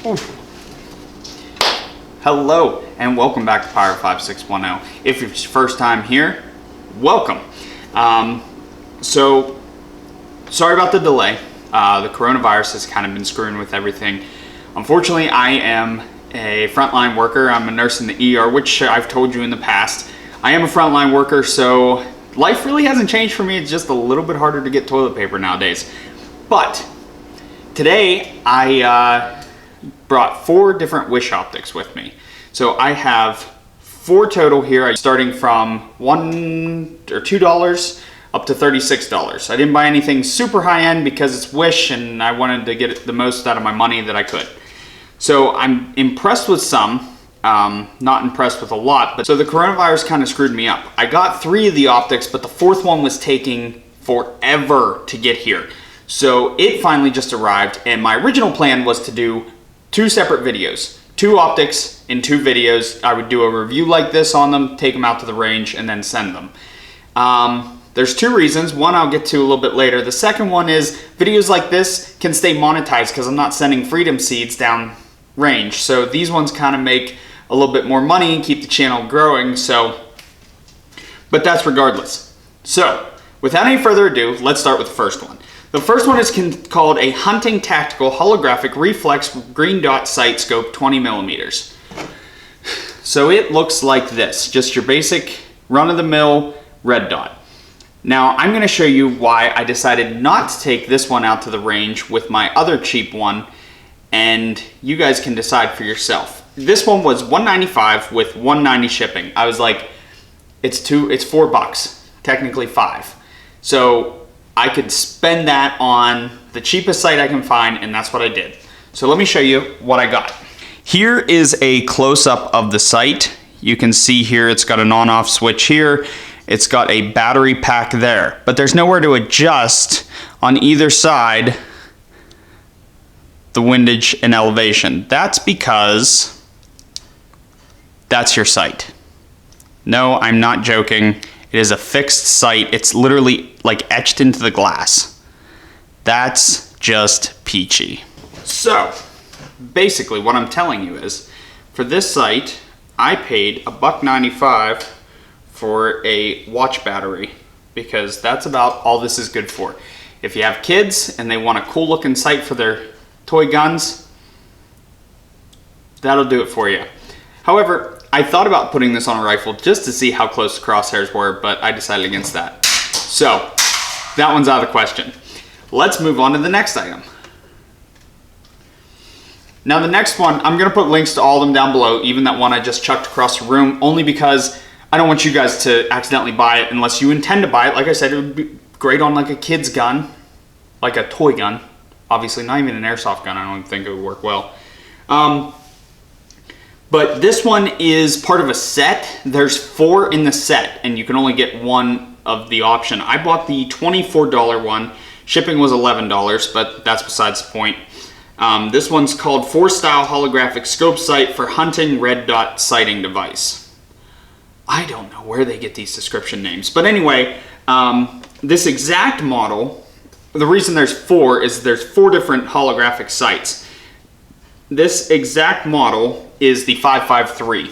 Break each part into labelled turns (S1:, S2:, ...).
S1: Oof. Hello and welcome back to Power 5610. If it's your first time here, welcome. So sorry about the delay. The coronavirus has kind of been screwing with everything. Unfortunately, I am a frontline worker. I'm a nurse in the ER, which I've told you in the past. I am a frontline worker, so life really hasn't changed for me. It's just a little bit harder to get toilet paper nowadays. But today I brought 4 different Wish optics with me. So I have 4 total here, starting from $1 or $2 up to $36. I didn't buy anything super high end because it's Wish and I wanted to get the most out of my money that I could. So I'm impressed with some, not impressed with a lot, but so the coronavirus kind of screwed me up. I got 3 of the optics, but the 4th one was taking forever to get here. So it finally just arrived, and my original plan was to do 2 separate videos. 2 optics in 2 videos. I would do a review like this on them, take them out to the range, and then send them. There's 2 reasons. One I'll get to a little bit later. The second one is videos like this can stay monetized because I'm not sending freedom seeds down range. So these ones kind of make a little bit more money and keep the channel growing. But that's regardless. So without any further ado, let's start with the first one. The first one is called a Hunting Tactical Holographic Reflex Green Dot Sight Scope 20 millimeters. So it looks like this, just your basic run-of-the-mill red dot. Now I'm going to show you why I decided not to take this one out to the range with my other cheap one, and you guys can decide for yourself. This one was $195 with $190 shipping. I was like, it's $4, technically 5. So I could spend that on the cheapest sight I can find, and that's what I did. So let me show you what I got. Here is a close-up of the sight. You can see here it's got an on-off switch here. It's got a battery pack there, but there's nowhere to adjust on either side the windage and elevation. That's because that's your sight. No, I'm not joking. It is a fixed sight. It's literally like etched into the glass. That's just peachy. So basically what I'm telling you is, for this sight, I paid $1.95 for a watch battery because that's about all this is good for. If you have kids and they want a cool looking sight for their toy guns, that'll do it for you. However, I thought about putting this on a rifle just to see how close the crosshairs were, but I decided against that. So that one's out of the question. Let's move on to the next item. Now the next one, I'm gonna put links to all of them down below, even that one I just chucked across the room, only because I don't want you guys to accidentally buy it unless you intend to buy it. Like I said, it would be great on like a kid's gun, like a toy gun. Obviously not even an airsoft gun, I don't think it would work well. But this one is part of a set. There's 4 in the set, and you can only get one of the option. I bought the $24 one. Shipping was $11, but that's besides the point. This one's called 4-Style Holographic Scope Sight for Hunting Red Dot Sighting Device. I don't know where they get these description names. But anyway, this exact model, the reason there's 4 is there's 4 different holographic sights. This exact model is the 553.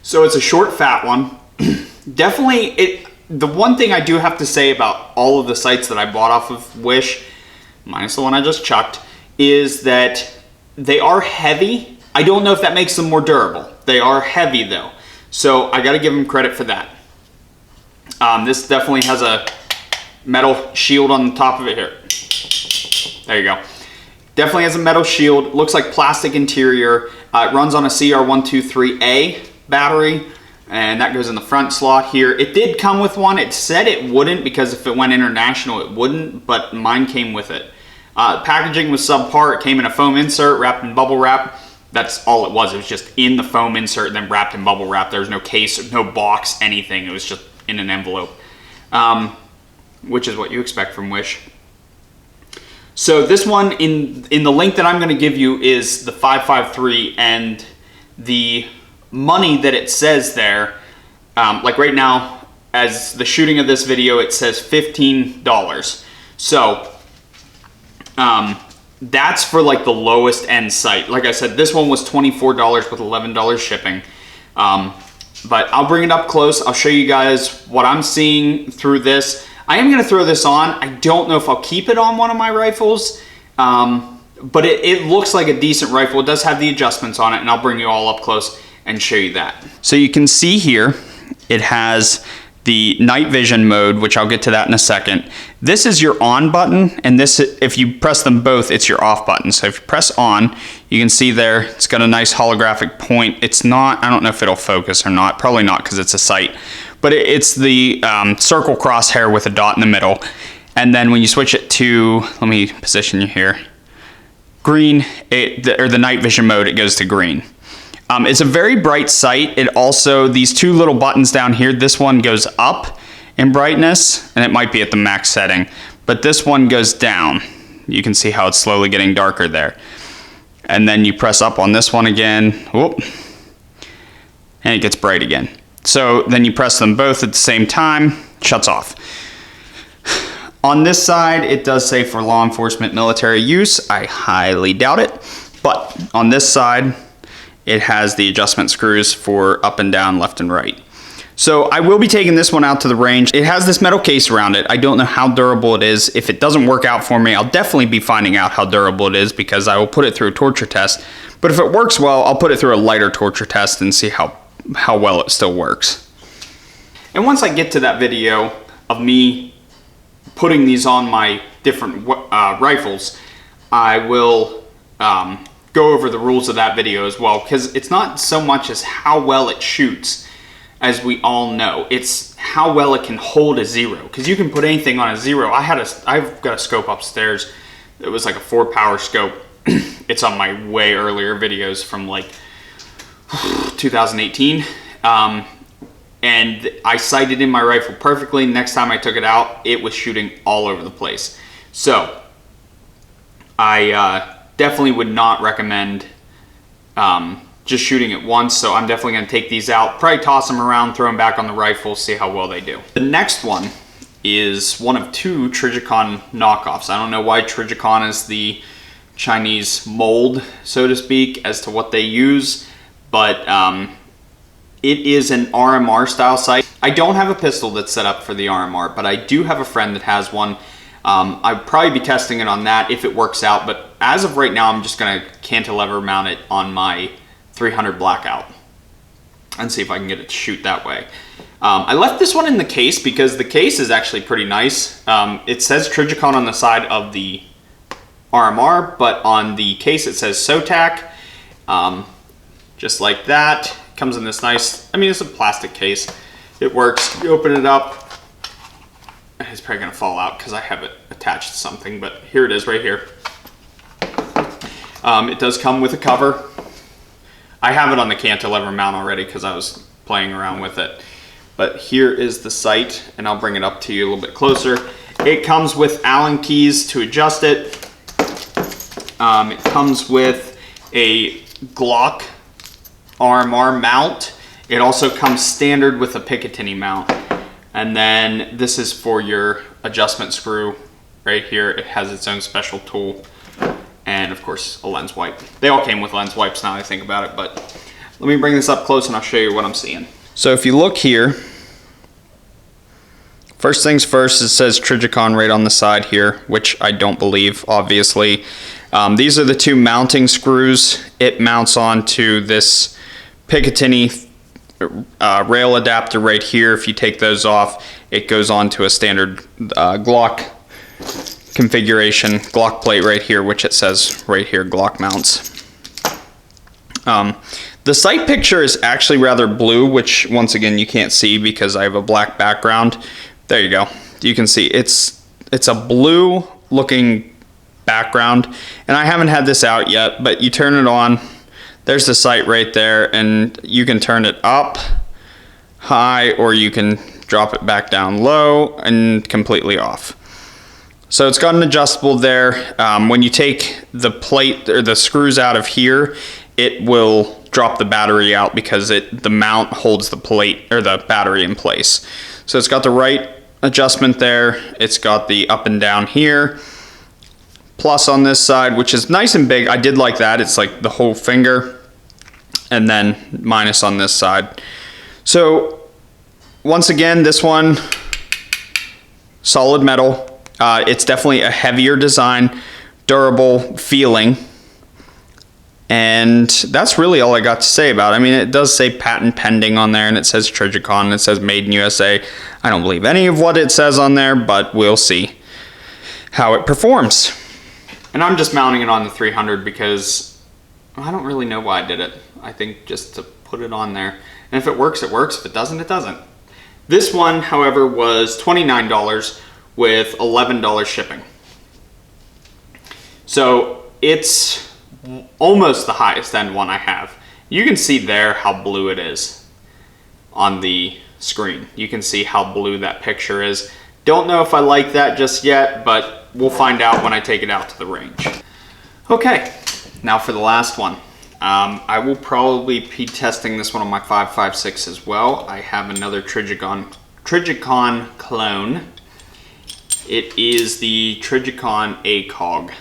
S1: So it's a short, fat one. Definitely, the one thing I do have to say about all of the sights that I bought off of Wish, minus the one I just chucked, is that they are heavy. I don't know if that makes them more durable. They are heavy though. So I gotta give them credit for that. This definitely has a metal shield on the top of it here. There you go. Definitely has a metal shield, looks like plastic interior. It runs on a CR123A battery, and that goes in the front slot here. It did come with one. It said it wouldn't because if it went international, it wouldn't, but mine came with it. Packaging was subpar. It came in a foam insert wrapped in bubble wrap. That's all it was. It was just in the foam insert and then wrapped in bubble wrap. There was no case, no box, anything. It was just in an envelope, which is what you expect from Wish. So this one, in the link that I'm going to give you, is the 553, and the money that it says there, like right now, as the shooting of this video, it says $15. So that's for like the lowest end sight. Like I said, this one was $24 with $11 shipping. But I'll bring it up close. I'll show you guys what I'm seeing through this. I am gonna throw this on. I don't know if I'll keep it on one of my rifles, but it looks like a decent rifle. It does have the adjustments on it, and I'll bring you all up close and show you that. So you can see here, it has the night vision mode, which I'll get to that in a second. This is your on button, and this, if you press them both, it's your off button. So if you press on, you can see there, it's got a nice holographic point. It's not, I don't know if it'll focus or not, probably not because it's a sight, but it's the circle crosshair with a dot in the middle. And then when you switch it to, let me position you here, green, or the night vision mode, it goes to green. It's a very bright sight. It also, these two little buttons down here, this one goes up in brightness, and it might be at the max setting, but this one goes down. You can see how it's slowly getting darker there. And then you press up on this one again, whoop, and it gets bright again. So then you press them both at the same time, shuts off. On this side, it does say for law enforcement military use. I highly doubt it, but on this side, it has the adjustment screws for up and down, left and right. So I will be taking this one out to the range. It has this metal case around it. I don't know how durable it is. If it doesn't work out for me, I'll definitely be finding out how durable it is because I will put it through a torture test. But if it works well, I'll put it through a lighter torture test and see how well it still works. And once I get to that video of me putting these on my different rifles, I will go over the rules of that video as well, because it's not so much as how well it shoots, as we all know, it's how well it can hold a zero, because you can put anything on a zero. I've got a scope upstairs. It was like a 4-power scope. It's on my way earlier videos from like 2018, and I sighted in my rifle perfectly. Next time I took it out, it was shooting all over the place. So I definitely would not recommend just shooting it once, so I'm definitely going to take these out, probably toss them around, throw them back on the rifle, see how well they do. The next one is one of 2 Trijicon knockoffs. I don't know why Trijicon is the Chinese mold, so to speak, as to what they use, but it is an RMR style sight. I don't have a pistol that's set up for the RMR, but I do have a friend that has one. I'd probably be testing it on that if it works out, but as of right now, I'm just gonna cantilever mount it on my 300 Blackout and see if I can get it to shoot that way. I left this one in the case because the case is actually pretty nice. It says Trijicon on the side of the RMR, but on the case it says SOTAC, just like that. Comes in this nice, I mean, it's a plastic case. It works. You open it up. It's probably gonna fall out because I have it attached to something, but here it is right here. It does come with a cover. I have it on the cantilever mount already because I was playing around with it. But here is the sight, and I'll bring it up to you a little bit closer. It comes with Allen keys to adjust it. It comes with a Glock RMR mount. It also comes standard with a Picatinny mount. And then this is for your adjustment screw right here. It has its own special tool. And of course, a lens wipe. They all came with lens wipes now that I think about it, but let me bring this up close and I'll show you what I'm seeing. So if you look here, first things first, it says Trijicon right on the side here, which I don't believe, obviously. These are the 2 mounting screws. It mounts onto this Picatinny rail adapter right here. If you take those off, it goes onto a standard Glock configuration Glock plate right here, which it says right here, Glock mounts. The sight picture is actually rather blue, which once again you can't see because I have a black background. There you go. You can see it's a blue looking background, and I haven't had this out yet, but you turn it on. There's the sight right there, and you can turn it up high or you can drop it back down low and completely off. So it's got an adjustable there. When you take the plate or the screws out of here, it will drop the battery out because the mount holds the plate or the battery in place. So it's got the right adjustment there. It's got the up and down here. plus on this side, which is nice and big. I did like that. It's like the whole finger, and then minus on this side. So once again, this one, solid metal. It's definitely a heavier design, durable feeling. And that's really all I got to say about it. I mean, it does say patent pending on there, and it says Trigicon, and it says made in USA. I don't believe any of what it says on there, but we'll see how it performs. And I'm just mounting it on the 300 because I don't really know why I did it. I think just to put it on there. And if it works, it works. If it doesn't, it doesn't. This one, however, was $29 with $11 shipping. So it's almost the highest end one I have. You can see there how blue it is on the screen. You can see how blue that picture is. Don't know if I like that just yet, but we'll find out when I take it out to the range. Okay, now for the last one. I will probably be testing this one on my 5.56 as well. I have another Trigicon clone. It is the Trigicon ACOG.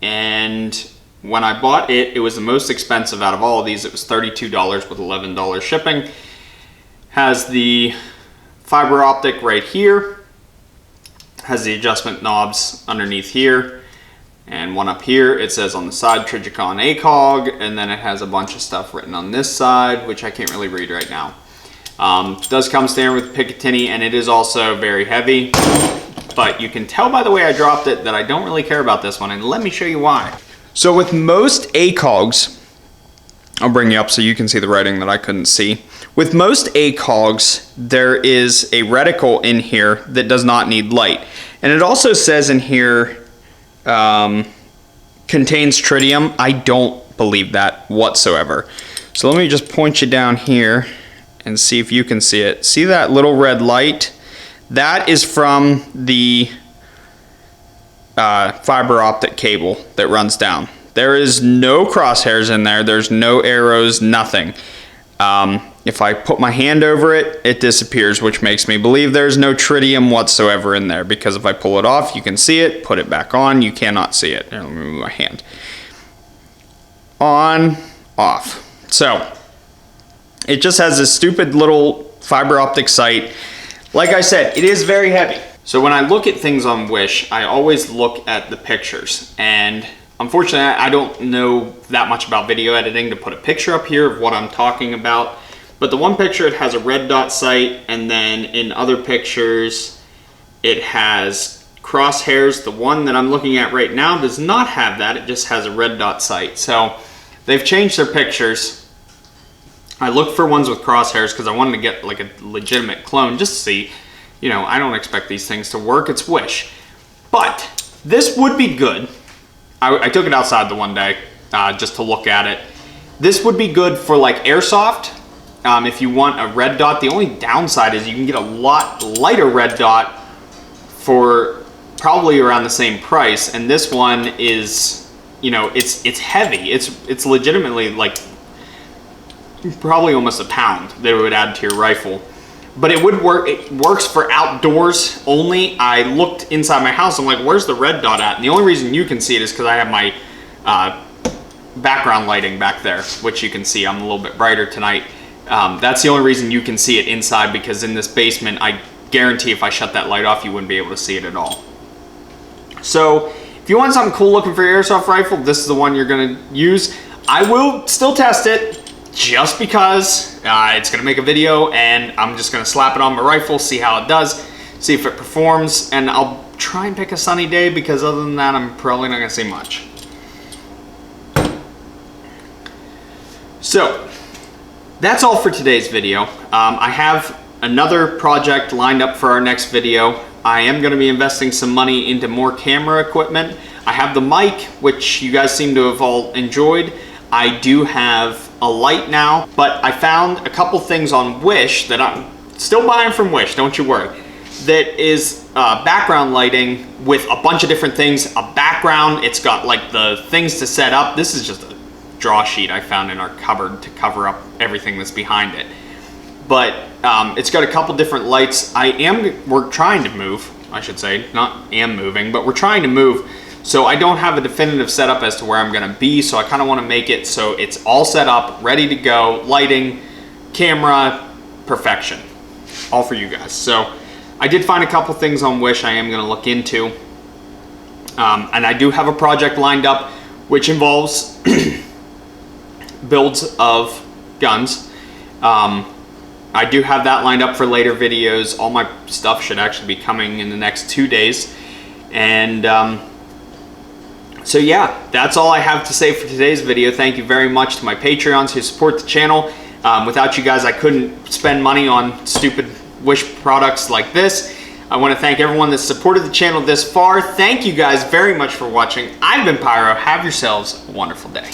S1: And when I bought it, it was the most expensive out of all of these. It was $32 with $11 shipping. Has the fiber optic right here. Has the adjustment knobs underneath here. And one up here. It says on the side Trigicon ACOG. And then it has a bunch of stuff written on this side, which I can't really read right now. Does come standard with Picatinny, and it is also very heavy. But you can tell by the way I dropped it that I don't really care about this one, and let me show you why. So with most ACOGs, I'll bring you up so you can see the writing that I couldn't see. With most ACOGs, there is a reticle in here that does not need light. And it also says in here, contains tritium. I don't believe that whatsoever. So let me just point you down here and see if you can see it. See that little red light? That is from the fiber optic cable that runs down. There is no crosshairs in there. There's no arrows, nothing. If I put my hand over it, it disappears, which makes me believe there's no tritium whatsoever in there, because if I pull it off, you can see it. Put it back on, you cannot see it. Here, let me move my hand. On, off. So it just has this stupid little fiber optic sight. Like I said, it is very heavy. So when I look at things on Wish, I always look at the pictures. And unfortunately, I don't know that much about video editing to put a picture up here of what I'm talking about. But the one picture, it has a red dot sight, and then in other pictures, it has crosshairs. The one that I'm looking at right now does not have that. It just has a red dot sight. So they've changed their pictures. I looked for ones with crosshairs because I wanted to get like a legitimate clone just to see. You know, I don't expect these things to work. It's Wish. But this would be good. I took it outside the one day just to look at it. This would be good for like airsoft. If you want a red dot, the only downside is you can get a lot lighter red dot for probably around the same price. And this one is, you know, it's heavy. It's legitimately like probably almost a pound that it would add to your rifle. But it would work. It works for outdoors only. I looked inside my house. I'm like, where's the red dot at? And the only reason you can see it is because I have my background lighting back there, which you can see. I'm a little bit brighter tonight. That's the only reason you can see it inside, because in this basement, I guarantee if I shut that light off, you wouldn't be able to see it at all. So if you want something cool looking for your airsoft rifle, this is the one you're going to use. I will still test it just because it's going to make a video, and I'm just going to slap it on my rifle, see how it does, see if it performs, and I'll try and pick a sunny day, because other than that, I'm probably not going to see much. So that's all for today's video. I have another project lined up for our next video. I am going to be investing some money into more camera equipment. I have the mic, which you guys seem to have all enjoyed. I do have a light now, but I found a couple things on Wish that I'm still buying from Wish, don't you worry, that is background lighting with a bunch of different things. A background, it's got like the things to set up. This is just a draw sheet I found in our cupboard to cover up everything that's behind it. But it's got a couple different lights. We're trying to move, I should say, not am moving, but we're trying to move So I don't have a definitive setup as to where I'm gonna be, so I kind of want to make it so it's all set up, ready to go, lighting, camera, perfection, all for you guys. So I did find a couple things on Wish I am gonna look into, and I do have a project lined up which involves builds of guns. I do have that lined up for later videos. All my stuff should actually be coming in the next 2 days. And so yeah, that's all I have to say for today's video. Thank you very much to my Patreons who support the channel. Without you guys, I couldn't spend money on stupid Wish products like this. I want to thank everyone that supported the channel this far. Thank you guys very much for watching. I've been Pyro. Have yourselves a wonderful day.